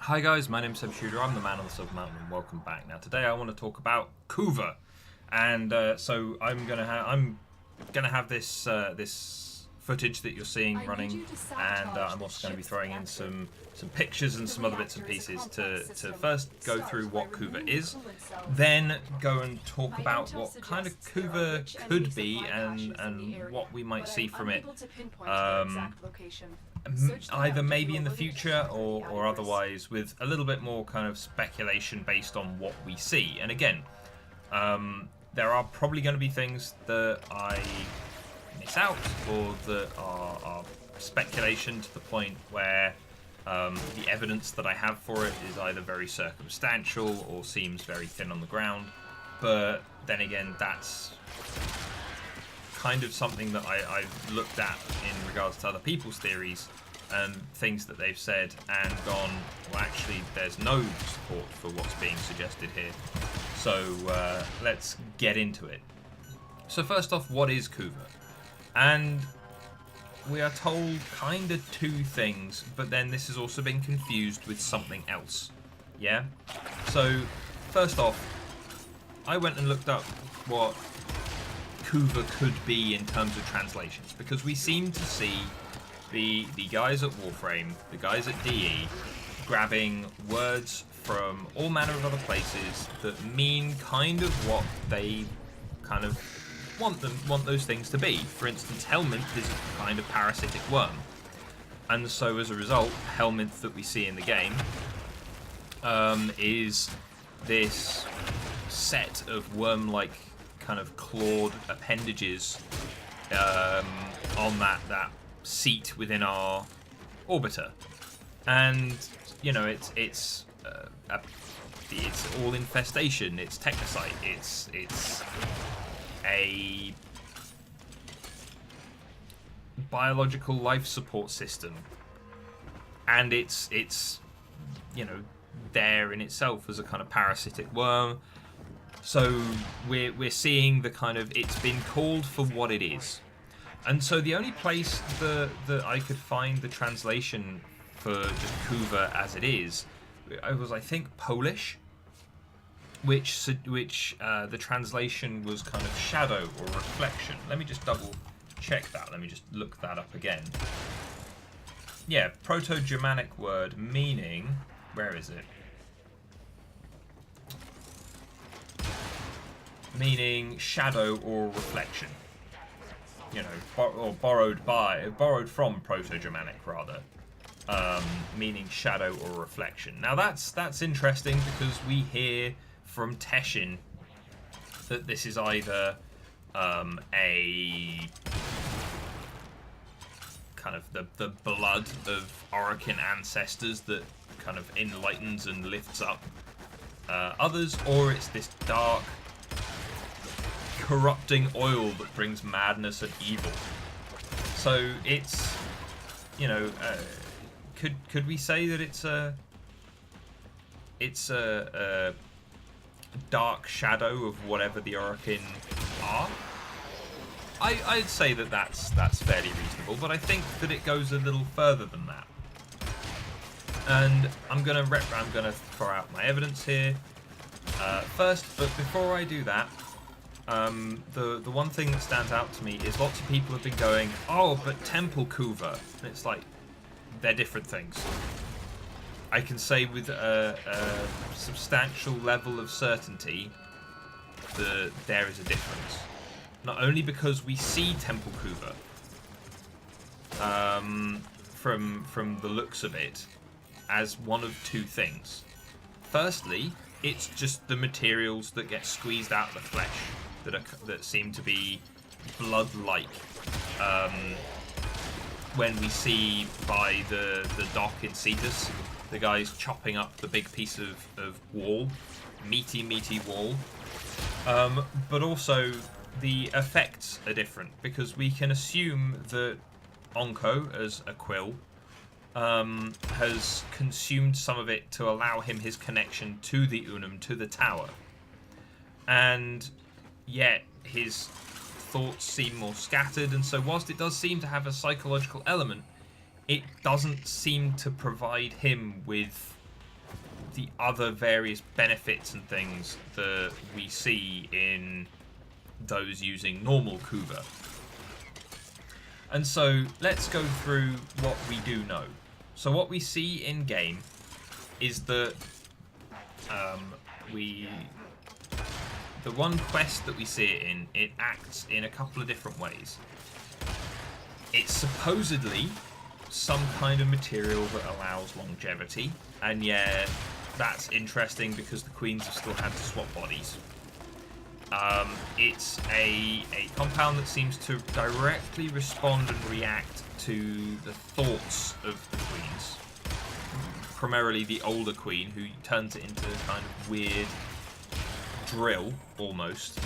Hi guys, my name's Seb Shooter, I'm the man on the Silver Mountain and welcome back. Now today I want to talk about Kuva, and so I'm gonna have this this footage that you're seeing running, and I'm also going to be throwing in some pictures and some other bits and pieces to first go through what Kuva is, then go and talk about what kind of Kuva could be and what we might see from it. Either maybe in the future or otherwise, with a little bit more kind of speculation based on what we see. And again, there are probably going to be things that I miss out or that are speculation to the point where the evidence that I have for it is either very circumstantial or seems very thin on the ground. But then again, that's kind of something that I've looked at in regards to other people's theories and things that they've said and gone, well, actually there's no support for what's being suggested here. So let's get into it. So first off, what is Kuva? And we are told kind of two things, but then this has also been confused with something else. Yeah? So first off, I went and looked up what Kuva could be in terms of translations, because we seem to see the guys at Warframe, the guys at DE, grabbing words from all manner of other places that mean kind of what they kind of want those things to be. For instance, Helminth is a kind of parasitic worm, and so as a result, Helminth that we see in the game is this set of worm-like kind of clawed appendages on that seat within our orbiter, and you know it's all infestation. It's technocyte. It's a biological life support system, and it's you know there in itself as a kind of parasitic worm. So we're seeing the kind of, it's been called for what it is. And so the only place that I could find the translation for just Kuva as it is was, I think, Polish, which the translation was kind of shadow or reflection. Let me just double check that. Let me just look that up again. Yeah, Proto-Germanic word meaning, where is it? Meaning shadow or reflection, you know, or borrowed from Proto-Germanic rather, meaning shadow or reflection. Now that's interesting, because we hear from Teshin that this is either a kind of the blood of Orokin ancestors that kind of enlightens and lifts up others, or it's this dark corrupting oil that brings madness and evil. So it's, you know, could we say that it's a dark shadow of whatever the Orokin are? I'd say that that's fairly reasonable, but I think that it goes a little further than that. And I'm gonna throw out my evidence here first, but before I do that, the one thing that stands out to me is lots of people have been going, oh, but Temple Kuva. And it's like, they're different things. I can say with a substantial level of certainty that there is a difference. Not only because we see Temple Kuva from the looks of it as one of two things. Firstly, it's just the materials that get squeezed out of the flesh that seem to be blood-like. When we see by the dock in Cetus, the guys chopping up the big piece of wall, meaty wall. But also the effects are different, because we can assume that Onko, as a quill, has consumed some of it to allow him his connection to the Unum, to the tower. And yet his thoughts seem more scattered, and so whilst it does seem to have a psychological element, it doesn't seem to provide him with the other various benefits and things that we see in those using normal Kuva. And so let's go through what we do know. So what we see in game is that the one quest that we see it in, it acts in a couple of different ways. It's supposedly some kind of material that allows longevity, and yeah, that's interesting because the queens have still had to swap bodies. It's a compound that seems to directly respond and react to the thoughts of the queens. Primarily the older queen, who turns it into kind of weird drill, almost.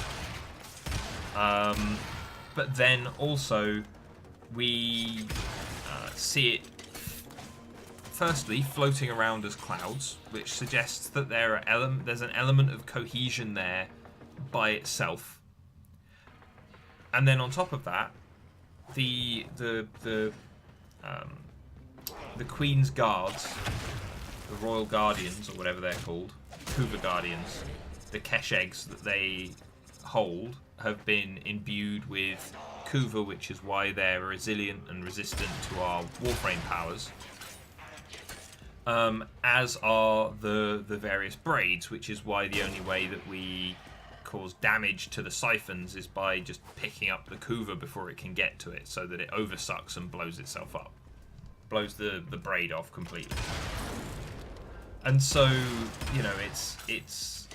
But then also we see it firstly floating around as clouds, which suggests that there's an element of cohesion there by itself. And then on top of that, the Queen's Guards, the Royal Guardians, or whatever they're called, Kuva Guardians, the Kesh eggs that they hold have been imbued with Kuva, which is why they're resilient and resistant to our Warframe powers. As are the various braids, which is why the only way that we cause damage to the siphons is by just picking up the Kuva before it can get to it, so that it oversucks and blows itself up. Blows the braid off completely. And so, you know, it's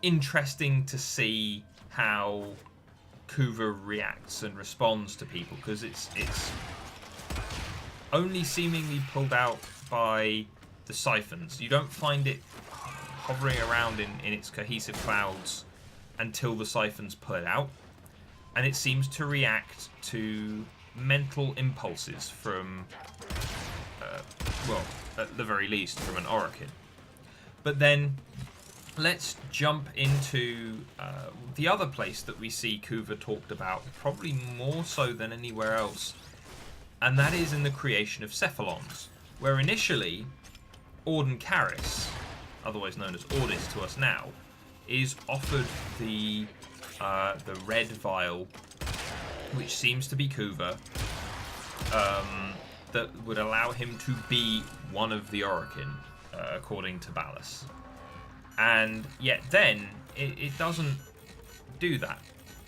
interesting to see how Kuva reacts and responds to people, because it's only seemingly pulled out by the siphons. You don't find it hovering around in its cohesive clouds until the siphons pull it out, and it seems to react to mental impulses from, well, at the very least, from an Orokin. But then let's jump into the other place that we see Kuva talked about, probably more so than anywhere else, and that is in the creation of Cephalons, where initially Orden Karis, otherwise known as Ordis to us now, is offered the red vial, which seems to be Kuva, that would allow him to be one of the Orokin, according to Ballas. And yet then, it doesn't do that,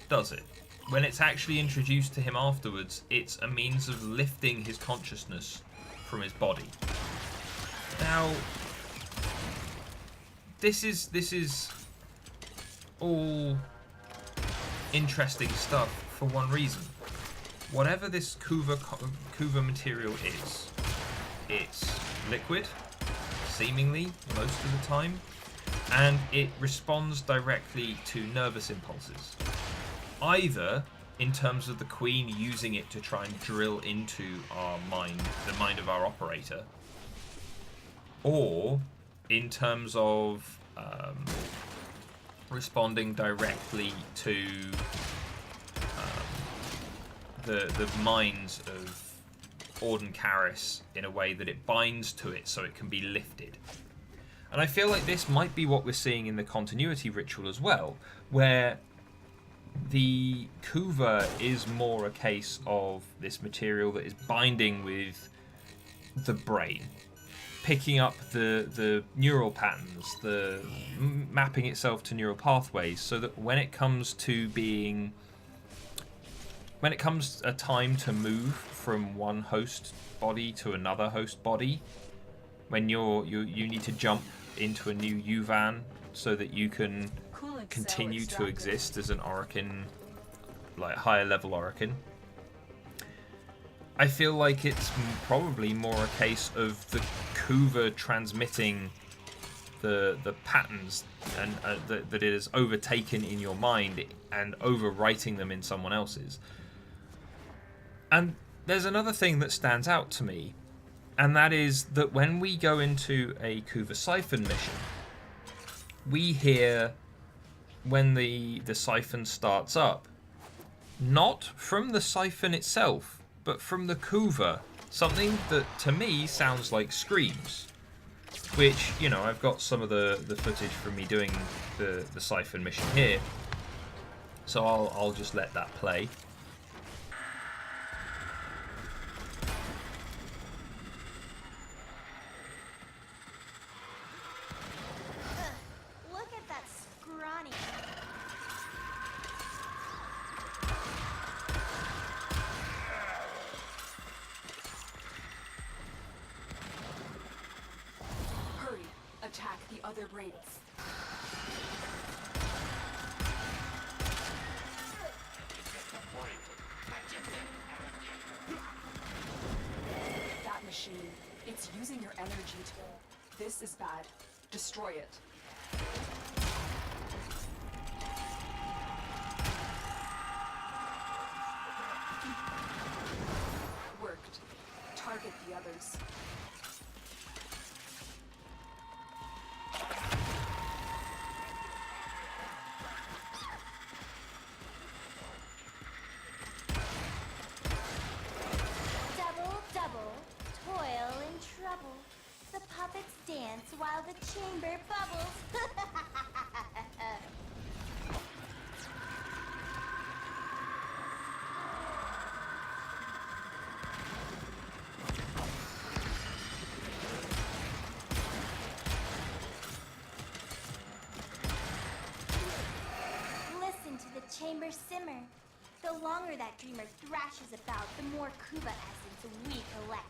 does it? When it's actually introduced to him afterwards, it's a means of lifting his consciousness from his body. Now, this is all interesting stuff for one reason. Whatever this Kuva material is, it's liquid, seemingly most of the time, and it responds directly to nervous impulses. Either in terms of the Queen using it to try and drill into our mind, the mind of our operator, or in terms of responding directly to the minds of Orden Karis in a way that it binds to it so it can be lifted. And I feel like this might be what we're seeing in the continuity ritual as well, where the Kuva is more a case of this material that is binding with the brain, picking up the neural patterns, the mapping itself to neural pathways, so that when it comes a time to move from one host body to another host body, when you need to jump into a new Yuvan so that you can continue to exist as an Orokin, like higher level Orokin. I feel like it's probably more a case of the Kuva transmitting the patterns and that it has overtaken in your mind and overwriting them in someone else's. And there's another thing that stands out to me, and that is that when we go into a Kuva Siphon mission, we hear, when the siphon starts up, not from the siphon itself, but from the Kuva, something that to me sounds like screams. which, you know, I've got some of the footage from me doing the Siphon mission here, so I'll just let that play. Look at that scrawny. Hurry, attack the other brains. That machine, it's using your energy to... This is bad. Destroy it. Worked. Target the others. Double, double, toil and trouble. The puppets dance while the chamber bubbles. Listen to the chamber simmer. The longer that dreamer thrashes about, the more Kuva essence we collect.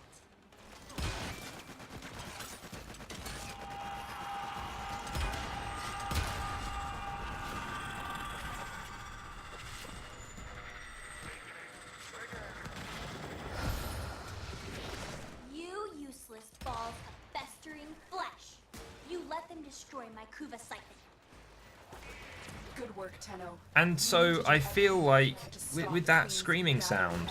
You useless balls of festering flesh. You let them destroy my Kuva siphon. Good work, Tenno. And so I feel like with that screaming sound,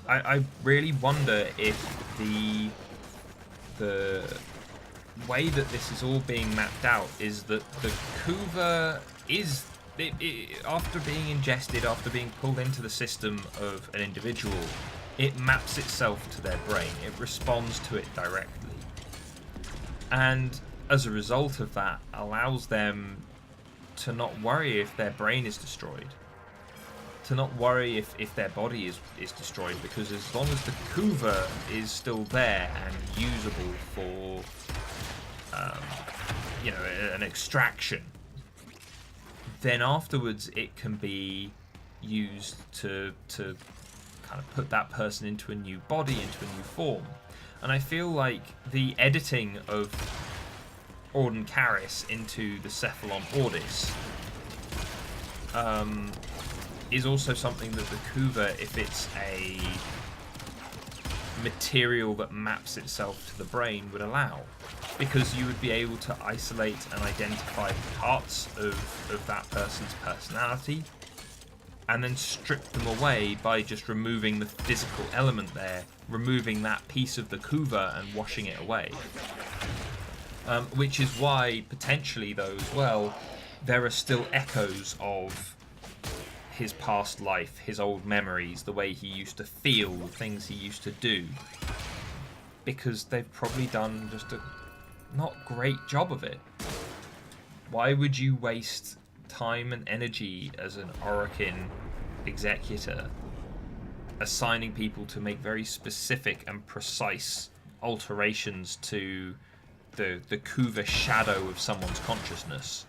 I really wonder if the way that this is all being mapped out is that the Kuva is, after being ingested, after being pulled into the system of an individual, it maps itself to their brain. It responds to it directly. And as a result of that, allows them to not worry if their brain is destroyed, to not worry if their body is destroyed, because as long as the Kuva is still there and usable for you know, an extraction, then afterwards it can be used to kind of put that person into a new body, into a new form. And I feel like the editing of Orden Karis into the Cephalon Ordis is also something that the Kuva, if it's a material that maps itself to the brain, would allow, because you would be able to isolate and identify parts of that person's personality and then strip them away by just removing the physical element there, removing that piece of the Kuva and washing it away. Which is why, potentially though as well, there are still echoes of his past life, his old memories, the way he used to feel, the things he used to do. Because they've probably done just a not great job of it. Why would you waste time and energy as an Orokin executor assigning people to make very specific and precise alterations to the Kuva shadow of someone's consciousness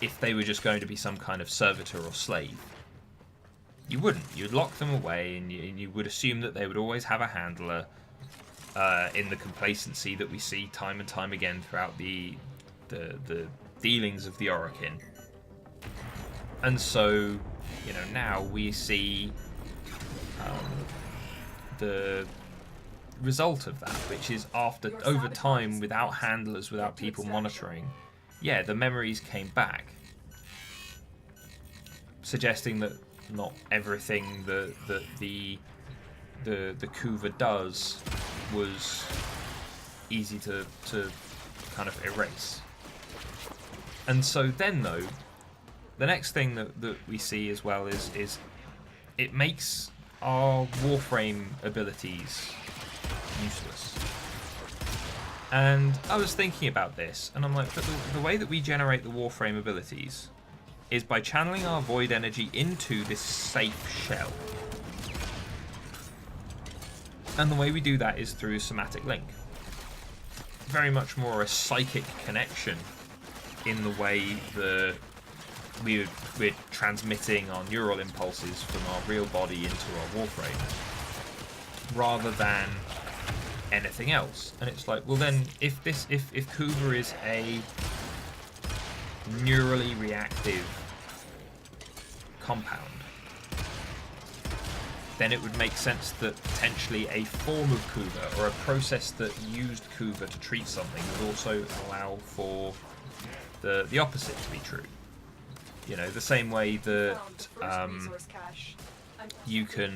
if they were just going to be some kind of servitor or slave? You wouldn't. You'd lock them away, and you would assume that they would always have a handler in the complacency that we see time and time again throughout the dealings of the Orokin. And so, you know, now we see the result of that, which is after over time, without handlers, without people monitoring, yeah, the memories came back, suggesting that not everything that the Kuva does was easy to kind of erase. And so then, though, the next thing that we see as well is it makes our Warframe abilities useless. And I was thinking about this, and I'm like, but the way that we generate the Warframe abilities is by channeling our void energy into this safe shell. And the way we do that is through somatic link. Very much more a psychic connection in the way that we're transmitting our neural impulses from our real body into our Warframe, rather than anything else. And it's like, well then, if Kuva is a neurally reactive compound, then it would make sense that potentially a form of Kuva, or a process that used Kuva to treat something, would also allow for the opposite to be true. You know, the same way that you can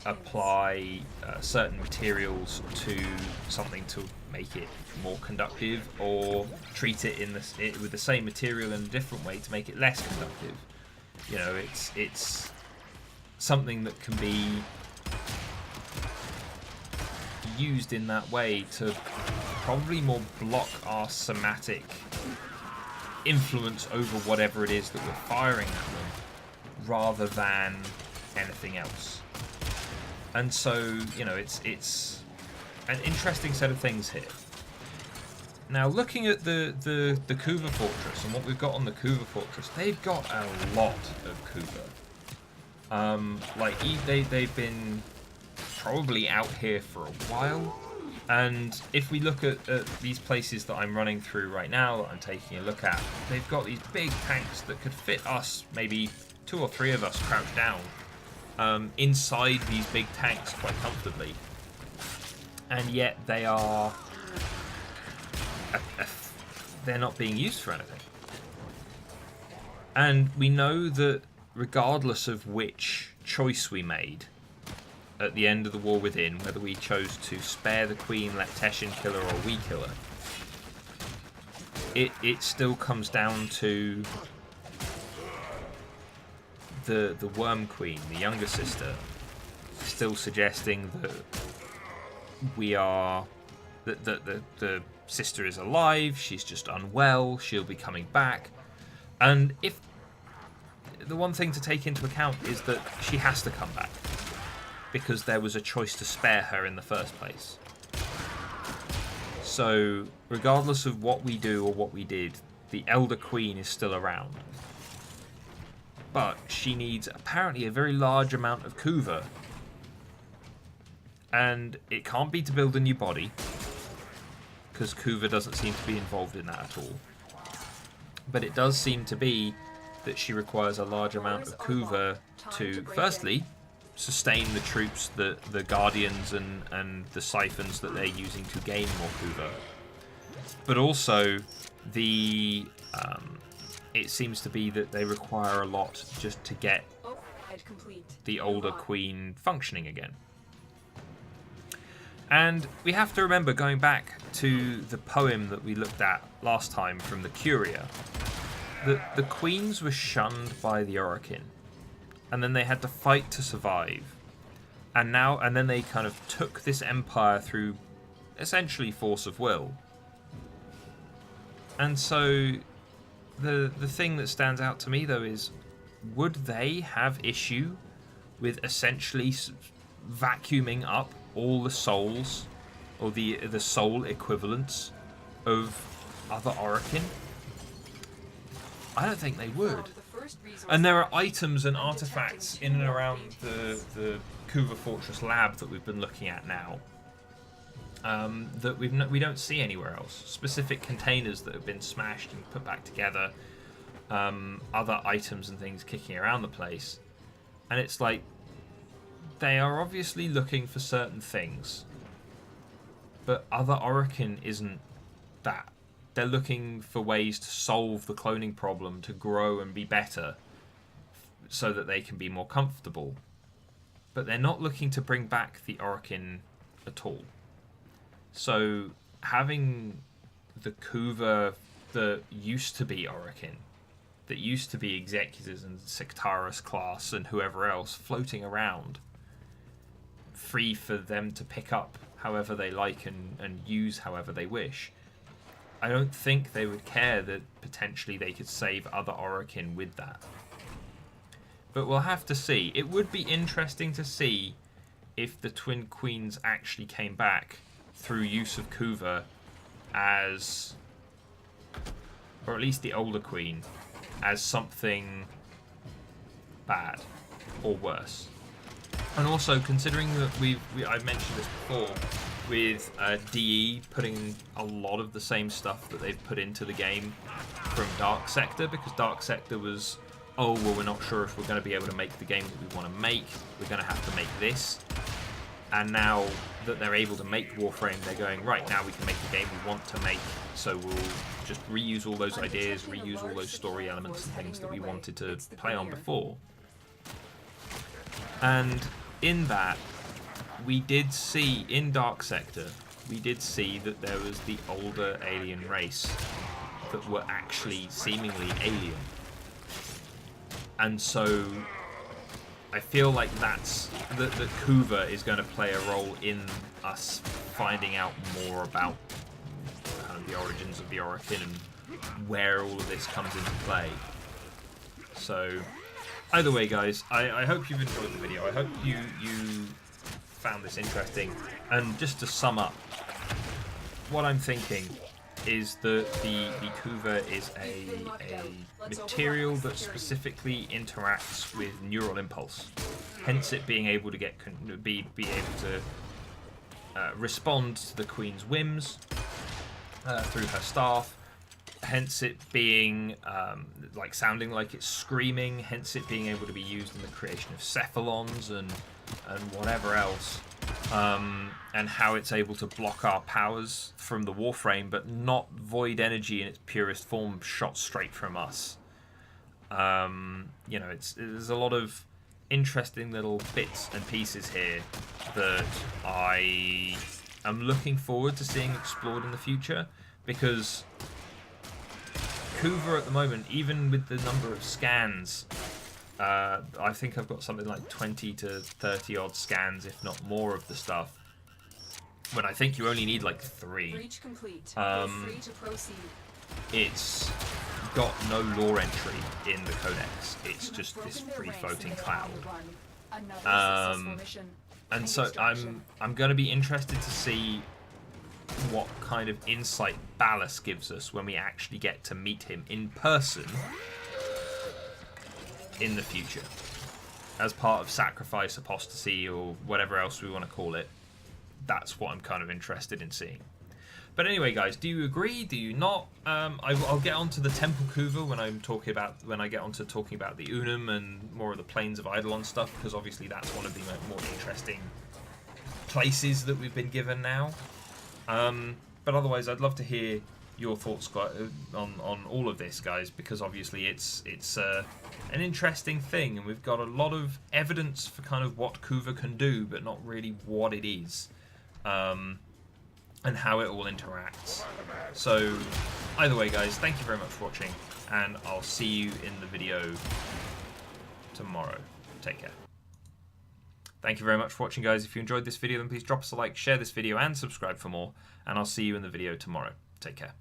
apply certain materials to something to make it more conductive, or treat it with the same material in a different way to make it less conductive. You know, it's something that can be used in that way to probably more block our somatic influence over whatever it is that we're firing at them, rather than anything else. And so, you know, it's an interesting set of things here. Now, looking at the Kuva Fortress and what we've got on the Kuva Fortress, they've got a lot of Kuva. They've been probably out here for a while, and if we look at these places that I'm running through right now, that I'm taking a look at, they've got these big tanks that could fit us, maybe 2 or 3 of us crouched down inside these big tanks quite comfortably, and yet they are they're not being used for anything. And we know that regardless of which choice we made at the end of the War Within, whether we chose to spare the Queen, let Teshin kill her, or we kill her, it still comes down to the Worm Queen, the younger sister, still suggesting that the sister is alive, she's just unwell, she'll be coming back. And if the one thing to take into account is that she has to come back, because there was a choice to spare her in the first place. So, regardless of what we do or what we did, the Elder Queen is still around. But she needs apparently a very large amount of Kuva. And it can't be to build a new body, because Kuva doesn't seem to be involved in that at all. But it does seem to be that she requires a large amount of Kuva to, firstly, sustain the troops, the Guardians and the Siphons that they're using to gain more Kuva. But also, it seems to be that they require a lot just to get the older Queen functioning again. And we have to remember, going back to the poem that we looked at last time from the Curia, that the Queens were shunned by the Orokin, and then they had to fight to survive. And then they kind of took this empire through essentially force of will. And so the thing that stands out to me, though, is, would they have issue with essentially vacuuming up all the souls, or the soul equivalents of other Orokin? I don't think they would. And there are items and artifacts in and around the Kuva Fortress lab that we've been looking at now, that we don't see anywhere else. Specific containers that have been smashed and put back together, other items and things kicking around the place, and it's like, they are obviously looking for certain things, but other Orokin isn't that. They're looking for ways to solve the cloning problem, to grow and be better, so that they can be more comfortable. But they're not looking to bring back the Orokin at all. So having the Kuva that used to be Orokin, that used to be Executors and Sectaris class and whoever else floating around, free for them to pick up however they like and use however they wish. I don't think they would care that potentially they could save other Orokin with that. But we'll have to see. It would be interesting to see if the Twin Queens actually came back through use of Kuva as, or at least the older Queen, as something bad or worse. And also, considering that I've mentioned this before, with DE putting a lot of the same stuff that they've put into the game from Dark Sector, because Dark Sector was, oh, well, we're not sure if we're going to be able to make the game that we want to make, we're going to have to make this. And now that they're able to make Warframe, they're going, right, now we can make the game we want to make, so we'll just reuse all those ideas, reuse all those story elements and things that we wanted to play on before. And in that, we did see, in Dark Sector, we did see that there was the older alien race that were actually seemingly alien. And so I feel like that's that Kuva is going to play a role in us finding out more about kind of the origins of the Orokin and where all of this comes into play. So either way, guys, I hope you've enjoyed the video. I hope you found this interesting. And just to sum up, what I'm thinking is that the Kuva is a material that specifically interacts with neural impulse, hence it being able to be able to respond to the Queen's whims through her staff, hence it being like sounding like it's screaming, hence it being able to be used in the creation of cephalons and whatever else. And how it's able to block our powers from the Warframe, but not void energy in its purest form shot straight from us. You know, there's a lot of interesting little bits and pieces here that I am looking forward to seeing explored in the future, because Kuva at the moment, even with the number of scans, I think I've got something like 20 to 30 odd scans, if not more, of the stuff, when I think you only need like 3. Breach complete. Free to proceed. It's got no lore entry in the codex. It's just this free floating cloud. And so I'm going to be interested to see what kind of insight Ballas gives us when we actually get to meet him in person in the future, as part of Sacrifice, Apostasy, or whatever else we want to call it. That's what I'm kind of interested in seeing. But anyway, guys, do you agree? Do you not? I'll get onto the Temple Kuva when I get onto talking about the Unum and more of the Plains of Eidolon stuff, because obviously that's one of the more interesting places that we've been given now. But otherwise, I'd love to hear your thoughts on all of this, guys, because obviously it's an interesting thing, and we've got a lot of evidence for kind of what Kuva can do, but not really what it is, and how it all interacts. So either way, guys, thank you very much for watching, and I'll see you in the video tomorrow. Take care. Thank you very much for watching, guys. If you enjoyed this video, then please drop us a like, share this video, and subscribe for more, and I'll see you in the video tomorrow. Take care.